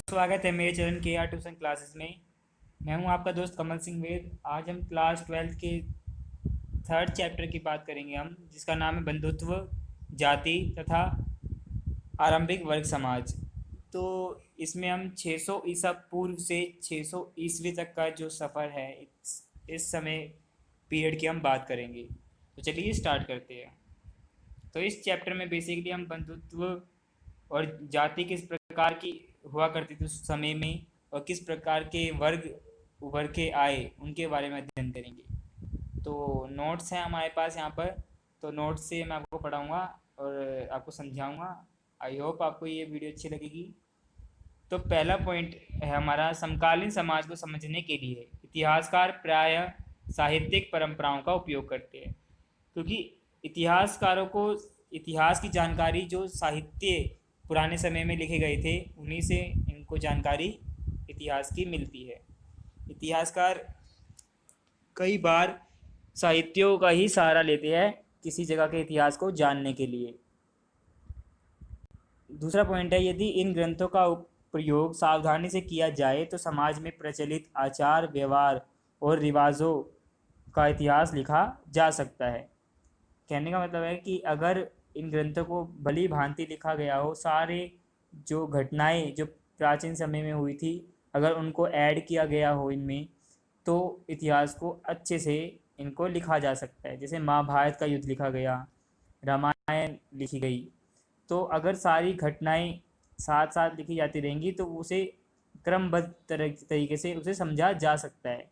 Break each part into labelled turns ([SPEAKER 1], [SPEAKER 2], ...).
[SPEAKER 1] स्वागत है मेरे चरण के आर ट्यूशन क्लासेस में। मैं हूं आपका दोस्त कमल सिंह वेद। आज हम क्लास 12th के थर्ड चैप्टर की बात करेंगे हम, जिसका नाम है बंधुत्व, जाति तथा आरंभिक वर्ग समाज। तो इसमें हम 600 ईसा पूर्व से 600 ईस्वी तक का जो सफ़र है, इस समय पीरियड की हम बात करेंगे। तो चलिए स्टार्ट करते हैं। तो इस चैप्टर में बेसिकली हम बंधुत्व और जाति किस प्रकार की हुआ करती थी उस समय में, और किस प्रकार के वर्ग उभर के आए उनके बारे में अध्ययन करेंगे। तो नोट्स हैं हमारे पास यहाँ पर। तो नोट्स से मैं आपको पढ़ाऊँगा और आपको समझाऊँगा। आई होप आपको ये वीडियो अच्छी लगेगी। तो पहला पॉइंट है हमारा, समकालीन समाज को समझने के लिए इतिहासकार प्रायः साहित्यिक परंपराओं का उपयोग करते हैं, क्योंकि इतिहासकारों को इतिहास की जानकारी जो साहित्य पुराने समय में लिखे गए थे उन्हीं से इनको जानकारी इतिहास की मिलती है। इतिहासकार कई बार साहित्यों का ही सहारा लेते हैं किसी जगह के इतिहास को जानने के लिए। दूसरा पॉइंट है, यदि इन ग्रंथों का प्रयोग सावधानी से किया जाए तो समाज में प्रचलित आचार व्यवहार और रिवाजों का इतिहास लिखा जा सकता है। कहने का मतलब है कि अगर इन ग्रंथों को भली भांति लिखा गया हो, सारे जो घटनाएं जो प्राचीन समय में हुई थी अगर उनको ऐड किया गया हो इनमें, तो इतिहास को अच्छे से इनको लिखा जा सकता है। जैसे महाभारत का युद्ध लिखा गया, रामायण लिखी गई, तो अगर सारी घटनाएं साथ साथ लिखी जाती रहेंगी तो उसे क्रमबद्ध तरीके से उसे समझा जा सकता है।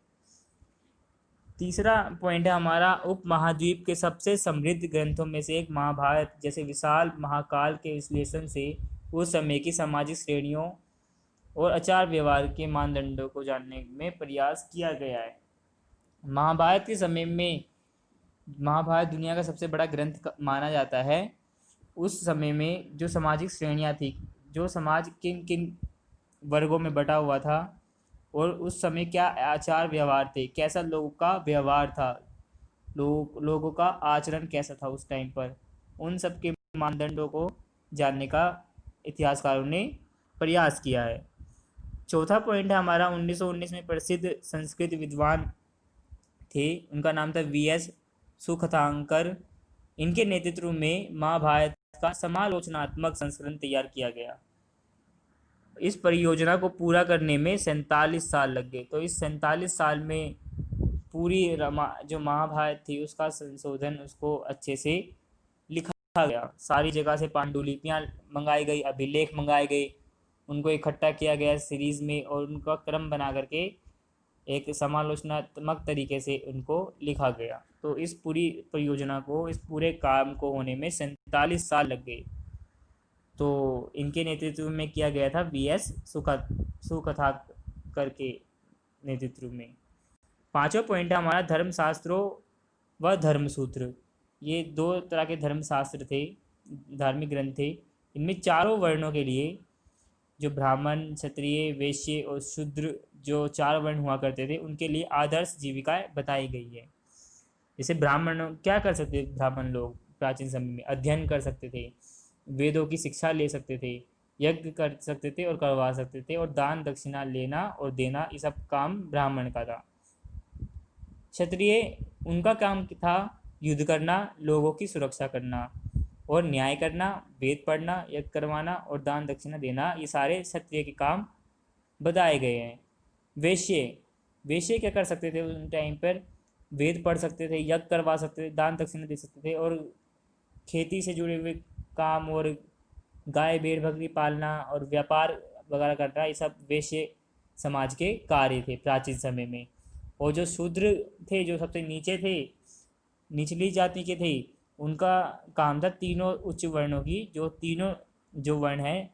[SPEAKER 1] तीसरा पॉइंट है हमारा, उपमहाद्वीप के सबसे समृद्ध ग्रंथों में से एक महाभारत जैसे विशाल महाकाल के विश्लेषण से उस समय की सामाजिक श्रेणियों और आचार व्यवहार के मानदंडों को जानने में प्रयास किया गया है। महाभारत के समय में महाभारत दुनिया का सबसे बड़ा ग्रंथ माना जाता है। उस समय में जो सामाजिक श्रेणियाँ थी, जो समाज किन किन वर्गों में बटा हुआ था और उस समय क्या आचार व्यवहार थे, कैसा लोगों का व्यवहार था, लोगों का आचरण कैसा था उस टाइम पर, उन सब के मानदंडों को जानने का इतिहासकारों ने प्रयास किया है। चौथा पॉइंट है हमारा, 1919 में प्रसिद्ध संस्कृत विद्वान थे, उनका नाम था वी.एस. सुखतांकर। इनके नेतृत्व में महाभारत का समालोचनात्मक संस्करण तैयार किया गया। इस परियोजना को पूरा करने में 47 साल लग गए। तो इस 47 साल में पूरी जो महाभारत थी उसका संशोधन, उसको अच्छे से लिखा गया। सारी जगह से पांडुलिपियाँ मंगाई गई, अभिलेख मंगाए गए, उनको इकट्ठा किया गया सीरीज में और उनका क्रम बना करके एक समालोचनात्मक तरीके से उनको लिखा गया। तो इस पूरी परियोजना को, इस पूरे काम को होने में 47 साल लग गए। तो इनके नेतृत्व में किया गया था वी.एस. सुकथाकर के नेतृत्व में। पांचवा पॉइंट है हमारा, धर्मशास्त्रों व धर्मसूत्र। ये दो तरह के धर्मशास्त्र थे, धार्मिक ग्रंथ थे। इनमें चारों वर्णों के लिए, जो ब्राह्मण क्षत्रिय वैश्य और शूद्र जो चार वर्ण हुआ करते थे, उनके लिए आदर्श जीविकाएं बताई गई है। जैसे ब्राह्मण क्या कर सकते थे, ब्राह्मण लोग प्राचीन समय में अध्ययन कर सकते थे, वेदों की शिक्षा ले सकते थे, यज्ञ कर सकते थे और करवा सकते थे, और दान दक्षिणा लेना और देना, ये सब काम ब्राह्मण का था। क्षत्रिय, उनका काम था युद्ध करना, लोगों की सुरक्षा करना और न्याय करना, वेद पढ़ना, यज्ञ करवाना और दान दक्षिणा देना, ये सारे क्षत्रिय के काम बताए गए हैं। वैश्य, वैश्य क्या कर सकते थे उन टाइम पर, वेद पढ़ सकते थे, यज्ञ करवा सकते थे, दान दक्षिणा दे सकते थे, और खेती से जुड़े हुए काम और गाय भेड़ बकरी पालना और व्यापार वगैरह करना, ये सब वैश्य समाज के कार्य थे प्राचीन समय में। और जो शूद्र थे, जो सबसे नीचे थे, निचली जाति के थे, उनका काम था तीनों उच्च वर्णों की, जो तीनों जो वर्ण है,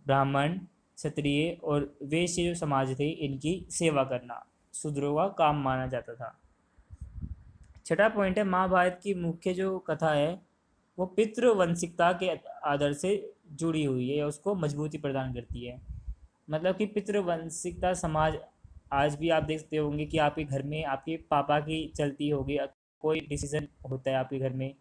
[SPEAKER 1] ब्राह्मण क्षत्रिय और वैश्य जो समाज थे, इनकी सेवा करना शूद्रों का काम माना जाता था। छठा पॉइंट है, महाभारत की मुख्य जो कथा है वो पितृवंशिकता के आदर से जुड़ी हुई है, उसको मजबूती प्रदान करती है। मतलब कि पितृवंशिकता समाज आज भी आप देखते होंगे कि आपके घर में आपके पापा की चलती होगी। कोई डिसीजन होता है आपके घर में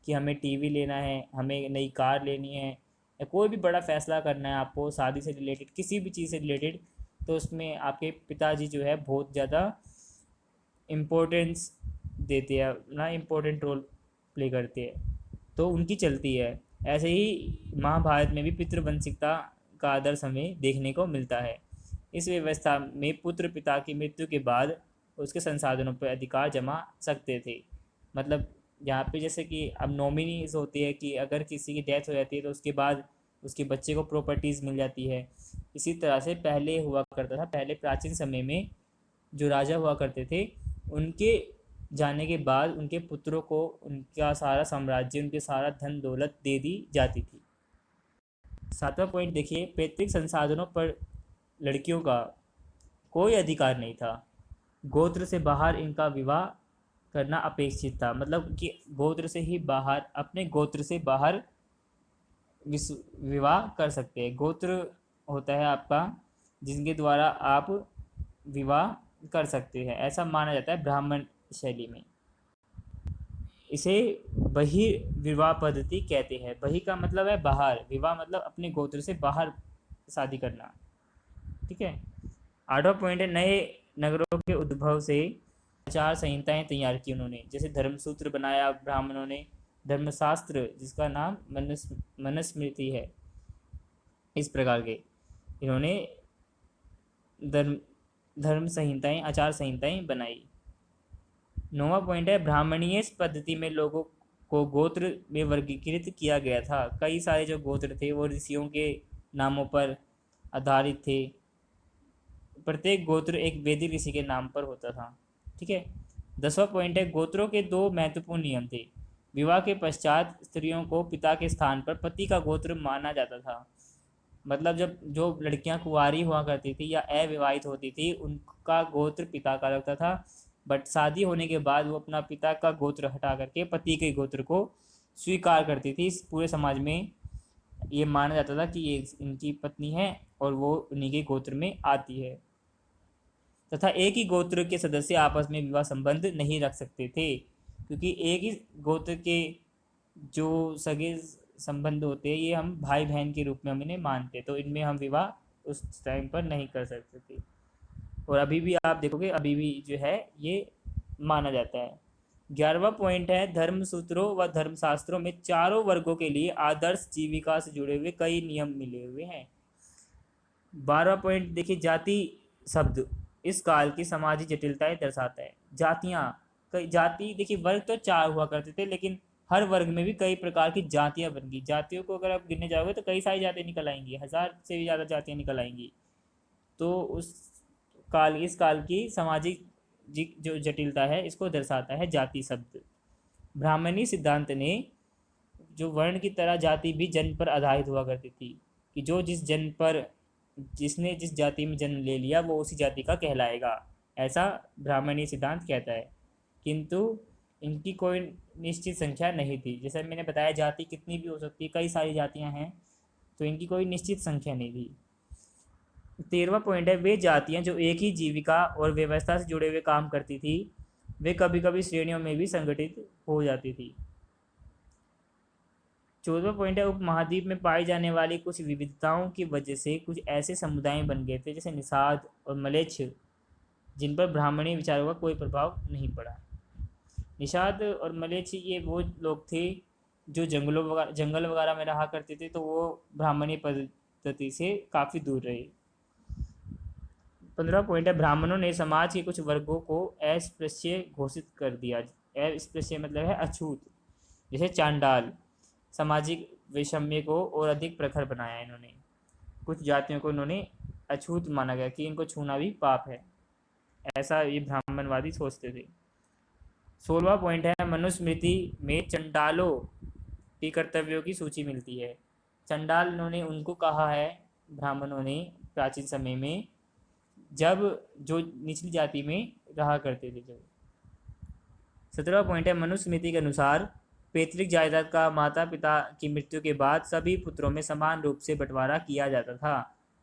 [SPEAKER 1] कि हमें टीवी लेना है, हमें नई कार लेनी है, या कोई भी बड़ा फैसला करना है आपको शादी से रिलेटेड, किसी भी चीज़ से रिलेटेड, तो उसमें आपके पिताजी जो है बहुत ज़्यादा इम्पोर्टेंस देते हैं, ना इम्पोर्टेंट रोल प्ले करते हैं, तो उनकी चलती है। ऐसे ही महाभारत में भी पितृवंशिकता का आदर्श हमें देखने को मिलता है। इस व्यवस्था में पुत्र पिता की मृत्यु के बाद उसके संसाधनों पर अधिकार जमा सकते थे। मतलब यहाँ पे जैसे कि अब नॉमिनीज होती है कि अगर किसी की डेथ हो जाती है तो उसके बाद उसके बच्चे को प्रॉपर्टीज़ मिल जाती है। इसी तरह से पहले हुआ करता था, पहले प्राचीन समय में जो राजा हुआ करते थे उनके जाने के बाद उनके पुत्रों को उनका सारा साम्राज्य, उनके सारा धन दौलत दे दी जाती थी। 7वां पॉइंट देखिए, पैतृक संसाधनों पर लड़कियों का कोई अधिकार नहीं था। गोत्र से बाहर इनका विवाह करना अपेक्षित था, मतलब कि गोत्र से ही बाहर, अपने गोत्र से बाहर विवाह कर सकते हैं। गोत्र होता है आपका जिनके द्वारा आप विवाह कर सकते हैं, ऐसा माना जाता है ब्राह्मण शैली में। इसे बहिर्विवाह पद्धति कहते हैं। बहि का मतलब है बाहर, विवाह मतलब अपने गोत्र से बाहर शादी करना। ठीक है। 8वां पॉइंट है, नए नगरों के उद्भव से आचार संहिताएं तैयार की उन्होंने। जैसे धर्मसूत्र बनाया ब्राह्मणों ने, धर्मशास्त्र जिसका नाम मनुस्मृति है, इस प्रकार के इन्होंने धर्म धर्म संहिताएं, आचार संहिताएं बनाई। 9वां पॉइंट है, ब्राह्मणीय पद्धति में लोगों को गोत्र में वर्गीकृत किया गया था। कई सारे जो गोत्र थे वो ऋषियों के नामों पर आधारित थे। प्रत्येक गोत्र एक वेदी ऋषि के नाम पर होता था। ठीक है। 10वां पॉइंट है, गोत्रों के 2 महत्वपूर्ण नियम थे। विवाह के पश्चात स्त्रियों को पिता के स्थान पर पति का गोत्र माना जाता था। मतलब जब जो लड़कियां कुंवारी हुआ करती थी या अविवाहित होती थी उनका गोत्र पिता का लगता था, बट शादी होने के बाद वो अपना पिता का गोत्र हटा करके पति के गोत्र को स्वीकार करती थी। इस पूरे समाज में ये माना जाता था कि ये इनकी पत्नी है और वो उन्हीं के गोत्र में आती है। तथा एक ही गोत्र के सदस्य आपस में विवाह संबंध नहीं रख सकते थे, क्योंकि एक ही गोत्र के जो सगे संबंध होते हैं ये हम भाई बहन के रूप में हम इन्हें मानते, तो इनमें हम विवाह उस टाइम पर नहीं कर सकते थे। और अभी भी आप देखोगे अभी भी जो है ये माना जाता है। 11वां पॉइंट है, धर्मसूत्रों व धर्मशास्त्रों में चारों वर्गों के लिए आदर्श जीविका से जुड़े हुए कई नियम मिले हुए हैं। 12वां पॉइंट देखिए, जाति शब्द इस काल की सामाजिक जटिलताएं दर्शाता है। जातियां, कई जाति देखिए, वर्ग तो 4 हुआ करते थे लेकिन हर वर्ग में भी कई प्रकार की जातियां बन गई। जातियों को अगर आप गिनने जाओगे तो कई सारी जातियां निकल आएंगी, 1000 से भी ज़्यादा जातियां निकल आएंगी। तो इस काल की सामाजिक जो जटिलता है इसको दर्शाता है जाति शब्द। ब्राह्मणी सिद्धांत ने जो वर्ण की तरह जाति भी जन्म पर आधारित हुआ करती थी, कि जो जिसने जिस जाति में जन्म ले लिया वो उसी जाति का कहलाएगा, ऐसा ब्राह्मणी सिद्धांत कहता है। किंतु इनकी कोई निश्चित संख्या नहीं थी। जैसे मैंने बताया जाति कितनी भी हो सकती है, कई सारी जातियां हैं, तो इनकी कोई निश्चित संख्या नहीं थी। 13वां पॉइंट है, वे जातियां जो एक ही जीविका और व्यवस्था से जुड़े हुए काम करती थी वे कभी कभी श्रेणियों में भी संगठित हो जाती थी। 14वां पॉइंट है, उपमहाद्वीप में पाई जाने वाली कुछ विविधताओं की वजह से कुछ ऐसे समुदाय बन गए थे जैसे निषाद और मलेच्छ, जिन पर ब्राह्मणी विचारों का कोई प्रभाव नहीं पड़ा। निषाद और मलेच्छ ये वो लोग थे जो जंगल वगैरह में रहा करते थे, तो वो ब्राह्मणी पद्धति से काफ़ी दूर रहे। 15वां पॉइंट है, ब्राह्मणों ने समाज के कुछ वर्गों को अस्पृश्य घोषित कर दिया। अस्पृश्य मतलब है अछूत। जैसे चांडाल, सामाजिक वैषम्य को और अधिक प्रखर बनाया इन्होंने। कुछ जातियों को इन्होंने अछूत माना गया कि इनको छूना भी पाप है, ऐसा ये ब्राह्मणवादी सोचते थे। 16वां पॉइंट है, मनुस्मृति में चंडालों के कर्तव्यों की सूची मिलती है। चंडाल इन्होंने उनको कहा है ब्राह्मणों ने प्राचीन समय में, जब जो निचली जाति में रहा करते थे। जब 17वां पॉइंट है, मनुस्मृति के अनुसार पैतृक जायदाद का माता पिता की मृत्यु के बाद सभी पुत्रों में समान रूप से बंटवारा किया जाता था,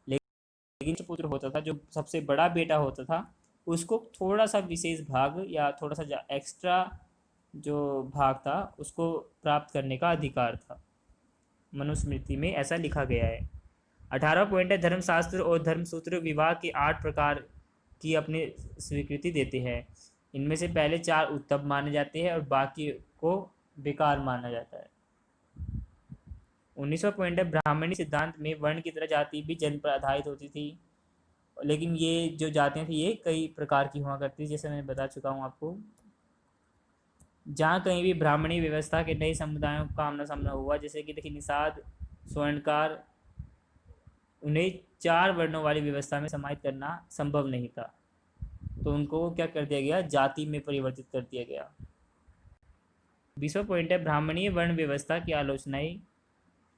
[SPEAKER 1] लेकिन जो पुत्र होता था, जो सबसे बड़ा बेटा होता था, उसको थोड़ा सा विशेष भाग या थोड़ा सा एक्स्ट्रा जो भाग था उसको प्राप्त करने का अधिकार था। मनुस्मृति में ऐसा लिखा गया है। 18 पॉइंट है, धर्मशास्त्र और धर्मसूत्र विवाह के 8 प्रकार की अपनी स्वीकृति देते हैं। इनमें से पहले 4 उत्तम माने जाते हैं और बाकी को बेकार माना जाता है। 19वां पॉइंट है, ब्राह्मणी सिद्धांत में वर्ण की तरह जाति भी जन्म पर आधारित होती थी, लेकिन ये जो जातियाँ थी ये कई प्रकार की हुआ करती थी, जैसे मैं बता चुका हूँ आपको। जहाँ कहीं भी ब्राह्मणी व्यवस्था के नए समुदायों का आमना सामना हुआ, जैसे कि देखिए निषाद, स्वर्णकार, उन्हें 4 वर्णों वाली व्यवस्था में समाहित करना संभव नहीं था, तो उनको क्या कर दिया गया, जाति में परिवर्तित कर दिया गया। 20वां पॉइंट है, ब्राह्मणीय वर्ण व्यवस्था की आलोचनाएं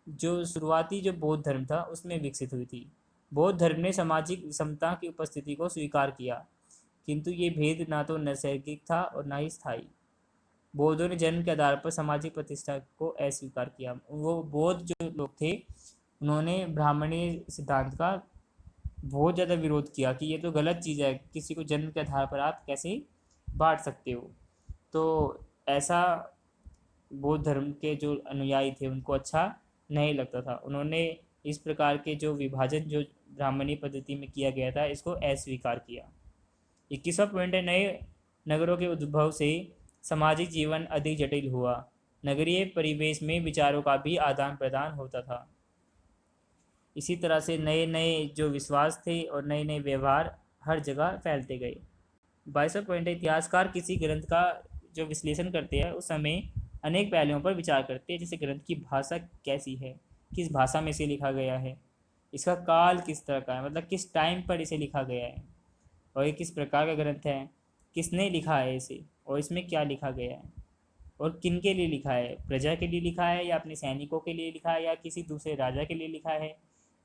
[SPEAKER 1] जो शुरुआती जो बौद्ध धर्म था उसमें विकसित हुई थी। बौद्ध धर्म ने सामाजिक विषमता की उपस्थिति को स्वीकार किया, किंतु ये भेद ना तो नैसर्गिक था और ना ही स्थायी। बौद्धों ने जन्म के आधार पर सामाजिक प्रतिष्ठा को अस्वीकार किया। वो बौद्ध जो लोग थे उन्होंने ब्राह्मणीय सिद्धांत का बहुत ज़्यादा विरोध किया कि ये तो गलत चीज़ है, किसी को जन्म के आधार पर आप कैसे बांट सकते हो। तो ऐसा बौद्ध धर्म के जो अनुयायी थे उनको अच्छा नहीं लगता था। उन्होंने इस प्रकार के जो विभाजन जो ब्राह्मणी पद्धति में किया गया था इसको अस्वीकार किया। 21वां पॉइंट है, नए नगरों के उद्भव से सामाजिक जीवन अधिक जटिल हुआ। नगरीय परिवेश में विचारों का भी आदान प्रदान होता था। इसी तरह से नए नए जो विश्वास थे और नए नए व्यवहार हर जगह फैलते गए। 22वां पॉइंट है, इतिहासकार किसी ग्रंथ का जो विश्लेषण करते हैं उस समय अनेक पहलुओं पर विचार करते हैं, जैसे ग्रंथ की भाषा कैसी है, किस भाषा में इसे लिखा गया है, इसका काल किस तरह का है, मतलब किस टाइम पर इसे लिखा गया है, और ये किस प्रकार का ग्रंथ है, किसने लिखा है इसे, और इसमें क्या लिखा गया है, और किन के लिए लिखा है, प्रजा के लिए लिखा है या अपने सैनिकों के लिए लिखा है या किसी दूसरे राजा के लिए लिखा है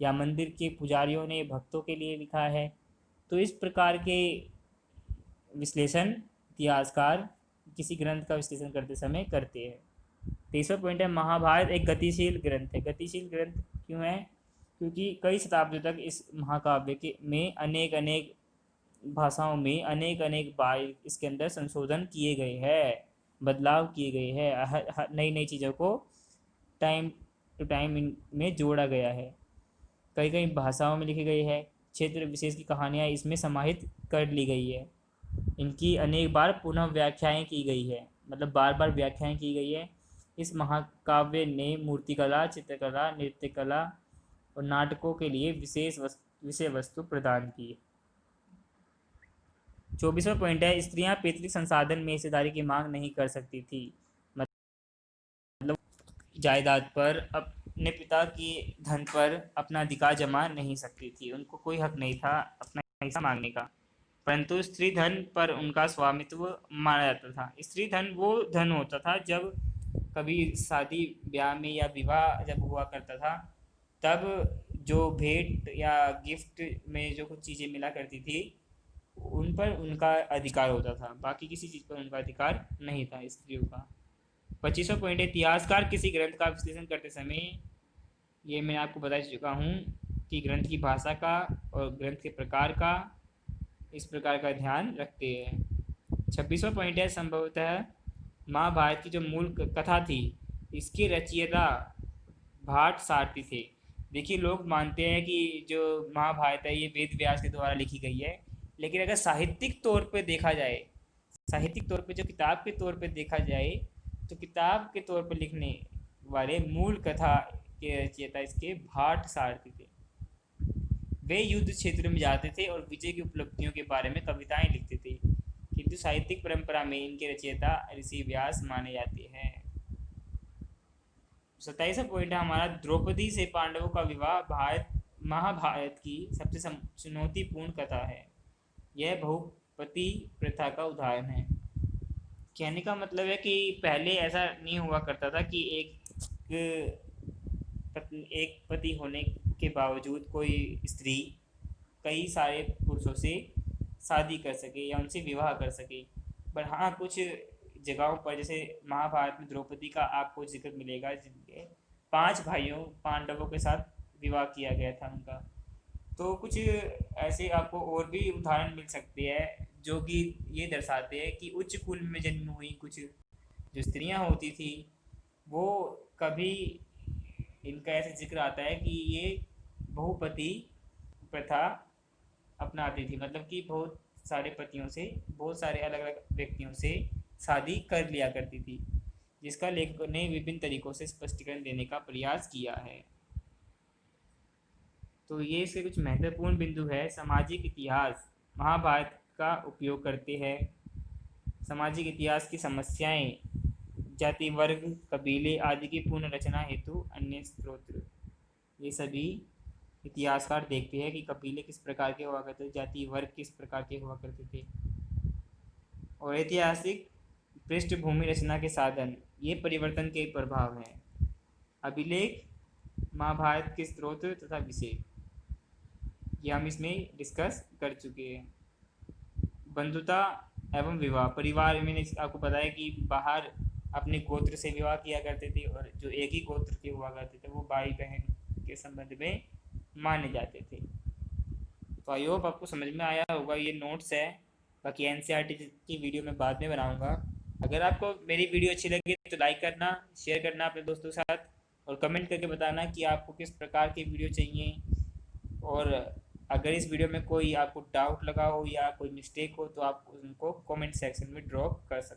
[SPEAKER 1] या मंदिर के पुजारियों ने भक्तों के लिए लिखा है। तो इस प्रकार के विश्लेषण इतिहासकार किसी ग्रंथ का विश्लेषण करते समय करते हैं। 23वां पॉइंट है, महाभारत एक गतिशील ग्रंथ है। गतिशील ग्रंथ क्यों है, क्योंकि कई शताब्दियों तक इस महाकाव्य के में अनेक अनेक भाषाओं में अनेक अनेक बार इसके अंदर संशोधन किए गए हैं, बदलाव किए गए हैं, नई नई चीज़ों को टाइम टू टाइम में जोड़ा गया है, कई कई भाषाओं में लिखे गए हैं, क्षेत्र विशेष की कहानियाँ इसमें समाहित कर ली गई है, इनकी अनेक बार पुनः व्याख्याएँ की गई है, मतलब बार बार व्याख्याएँ की गई है। इस महाकाव्य ने मूर्तिकला, चित्रकला, नृत्य कला और नाटकों के लिए विषय वस्तु प्रदान की। 24वां पॉइंट है, स्त्रियां पैतृक संसाधन में हिस्सेदारी की मांग नहीं कर सकती थी, मतलब जायदाद पर अपने पिता के धन पर अपना अधिकार जमा नहीं सकती थी, उनको कोई हक नहीं था अपना हिस्सा मांगने का, परंतु स्त्री धन पर उनका स्वामित्व माना जाता था। स्त्री धन वो धन होता था जब कभी शादी ब्याह में या विवाह जब हुआ करता था तब जो भेंट या गिफ्ट में जो कुछ चीज़ें मिला करती थी उन पर उनका अधिकार होता था, बाकी किसी चीज़ पर उनका अधिकार नहीं था स्त्रियों का। 25वां पॉइंट है, इतिहासकार किसी ग्रंथ का विश्लेषण करते समय, ये मैं आपको बता चुका हूँ कि ग्रंथ की भाषा का और ग्रंथ के प्रकार का इस प्रकार का ध्यान रखते हैं। 26वां पॉइंट है, संभवतः महाभारत की जो मूल कथा थी इसके रचयिता भाट सारथी थे। देखिए लोग मानते हैं कि जो महाभारत है ये वेद व्यास के द्वारा लिखी गई है, लेकिन अगर साहित्यिक तौर पे देखा जाए, साहित्यिक तौर पे जो किताब के तौर पे देखा जाए तो किताब के तौर पर लिखने वाले मूल कथा के रचयिता इसके भाट सारथी थे। वे युद्ध क्षेत्र में जाते थे और विजय की उपलब्धियों के बारे में कविताएं लिखते थे, किंतु साहित्यिक परंपरा में इनके रचयिता ऋषि व्यास माने जाते हैं। 27वां पॉइंट है हमारा, द्रौपदी से पांडवों का विवाह महाभारत की सबसे चुनौतीपूर्ण कथा है। यह बहुपति प्रथा का उदाहरण है। कहने का मतलब है कि पहले ऐसा नहीं हुआ करता था कि एक पति होने के बावजूद कोई स्त्री कई सारे पुरुषों से शादी कर सके या उनसे विवाह कर सके, पर हाँ कुछ जगहों पर जैसे महाभारत में द्रौपदी का आपको जिक्र मिलेगा जिनके 5 भाइयों पांडवों के साथ विवाह किया गया था उनका। तो कुछ ऐसे आपको और भी उदाहरण मिल सकते हैं जो कि ये दर्शाते हैं कि उच्च कुल में जन्म हुई कुछ जो स्त्रियां होती थी वो कभी इनका ऐसे जिक्र आता है कि ये बहुपति प्रथा अपनाती थी, मतलब कि बहुत सारे पतियों से, बहुत सारे अलग अलग व्यक्तियों से शादी कर लिया करती थी, जिसका लेखक ने विभिन्न तरीकों से स्पष्टीकरण देने का प्रयास किया है। तो ये इसके कुछ महत्वपूर्ण बिंदु है। सामाजिक इतिहास महाभारत का उपयोग करते हैं। सामाजिक इतिहास की समस्याएं, जाति वर्ग कबीले आदि की पुनर्रचना हेतु अन्य स्रोत, ये सभी इतिहासकार देखते हैं कि कबीले किस प्रकार के हुआ करते थे, जाति वर्ग किस प्रकार के हुआ करते थे। और ऐतिहासिक पृष्ठभूमि रचना के साधन, ये परिवर्तन के प्रभाव हैं। अभिलेख महाभारत के स्रोत तथा विषय, ये हम इसमें डिस्कस कर चुके हैं। बंधुता एवं विवाह, परिवार, मैंने आपको बताया कि बाहर अपने गोत्र से विवाह किया करते थे, और जो एक ही गोत्र के हुआ करते थे वो भाई बहन के संबंध में माने जाते थे। तो आई होप आपको समझ में आया होगा। ये नोट्स है, बाकी एनसीईआरटी की वीडियो मैं बाद में बनाऊंगा। अगर आपको मेरी वीडियो अच्छी लगी तो लाइक करना, शेयर करना अपने दोस्तों के साथ, और कमेंट करके बताना कि आपको किस प्रकार की वीडियो चाहिए। और अगर इस वीडियो में कोई आपको डाउट लगा हो या कोई मिस्टेक हो तो आप उनको कमेंट सेक्शन में ड्रॉप कर सकते हैं।